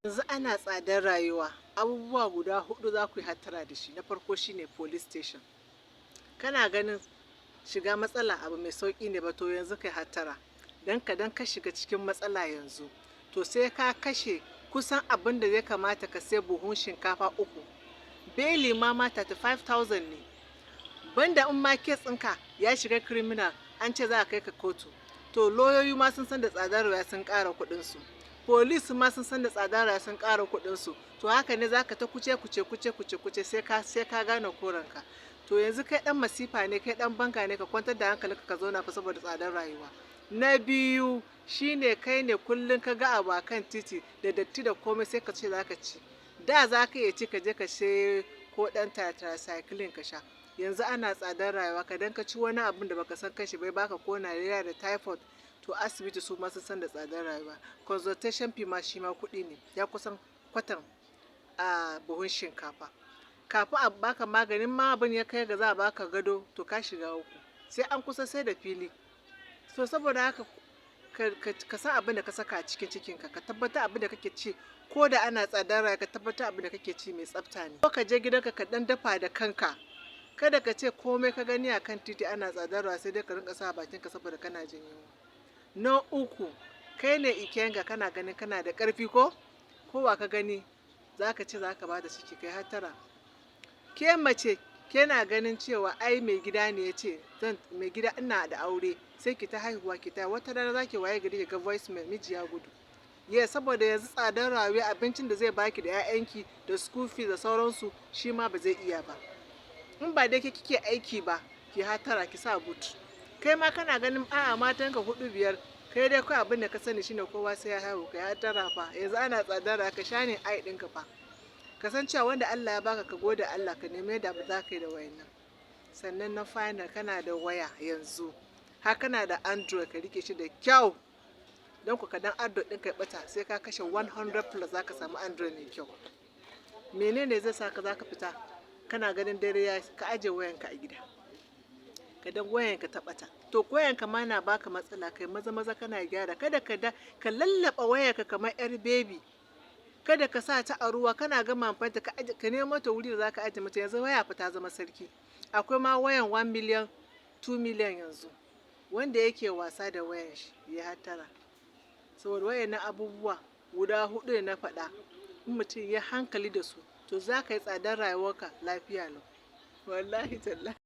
Yanzu ana tsadar rayuwa, abubuwa guda huɗu za ku yi hattara da shi. Na farko shine police station. Kana ganin shiga matsala abu mai sauƙi ne ba, to yanzu kai hattara. Dan ka shiga cikin matsala yanzu, to sai ka kashe kusan abin da zai kamata ka sai buhun shinkafa uku. Beli ma 35,000 ne. Banda in ma kes ɗinka ya shiga criminal an ce za a kai ka kotu, to lauyoyi ma sun san da tsadar rayuwa sun ƙara kuɗinsu. Police ma sun san da tsadar rayuwa sun ƙara kuɗinsu. To haka ne za ka ta kuce sai ka gane koranka. To yanzu kai ɗan masifa ne, kai ɗan banga ne, ka kwantar da hankalinka ka zauna fa saboda tsadar rayuwa. Na biyu shine kai ne kullum ka ga abu a kan titi da datti da komai sai ka ce za ka ci. Da za ka iya ci ka je ka sai ko ɗan tetracycline ka sha. Yanzu ana tsadar rayuwa, ka dan ka ci wani abun da baka san kashi bai baka ko malaria da typhoid, to asibiti su ma sun san da tsadar rayuwa. Consultation fee ma shi ma kuɗi ne, ya kusan kwatan a buhun shinkafa. Kafin a baka maganin ma abin ya kai ga za a baka gado, to ka shiga uku. Sai an kusa sai da fili. So saboda haka ka san abin da ka saka a cikin cikinka, ka tabbata abin da kake ci, ko da ana tsadar rayuwa ka tabbata abin da kake ci mai tsafta ne. Ko ka je gidanka ka ɗan dafa da kanka. Kada ka ce komai ka gani a kan titi ana tsadar rayuwa sai dai ka rinka sa bakinka saboda kana jin yunwa. Na uku, kai ne ikenga, kana ganin kana da ƙarfi ko kowa ka gani za ka ce za ka ba da ciki, kai hattara. Ke mace kina ganin cewa ai mai gida ne ya ce mai gida ina da aure, sai ki ta haihuwa ki ta wata rana za ki waye gari ga voicemail miji ya gudu. Saboda yanzu tsadar rayuwa abincin da zai baki da 'ya'yanki da school fees da sauransu shi ma ba zai iya ba. In ba dai kike aiki ba, ki hatara ki sa but. Kai ma kana ganin a'a matanka huɗu biyar, kai dai kawai abin da ka sani shine kowa sai ya haihu, kai hatara fa. Yanzu ana tsadar, ka sha ne ai ɗinka fa. Ka san cewa wanda Allah ya baka ka gode Allah, ka nemi yadda za ka yi da wayannan. Sannan na final, kana da waya yanzu, har kana da Android, ka rike shi da kyau. Don ku kadan Android ɗin ka ɓata sai ka kashe 100 plus za ka samu Android mai kyau. Menene zai sa ka za ka fita kana ganin dare ya ka ajiye wayanka a gida, kadan wayanka ta ɓata, to wayanka ma na baka matsala, kai maza kana gyara. Kada ka lallaba wayarka kamar yar bebi. Kada ka sa ta a ruwa, kana gama amfani ka nemo mata wuri da za ka ajiye mata. Yanzu waya fa ta zama sarki. Akwai ma wayan 1 million 2 million yanzu. Wanda yake wasa da wayan shi ya hattara. Saboda wayannan abubuwa guda huɗu da na faɗa, in mutum ya hankali da su, to za ka yi tsadar rayuwarka lafiya lau. Wallahi tallahi.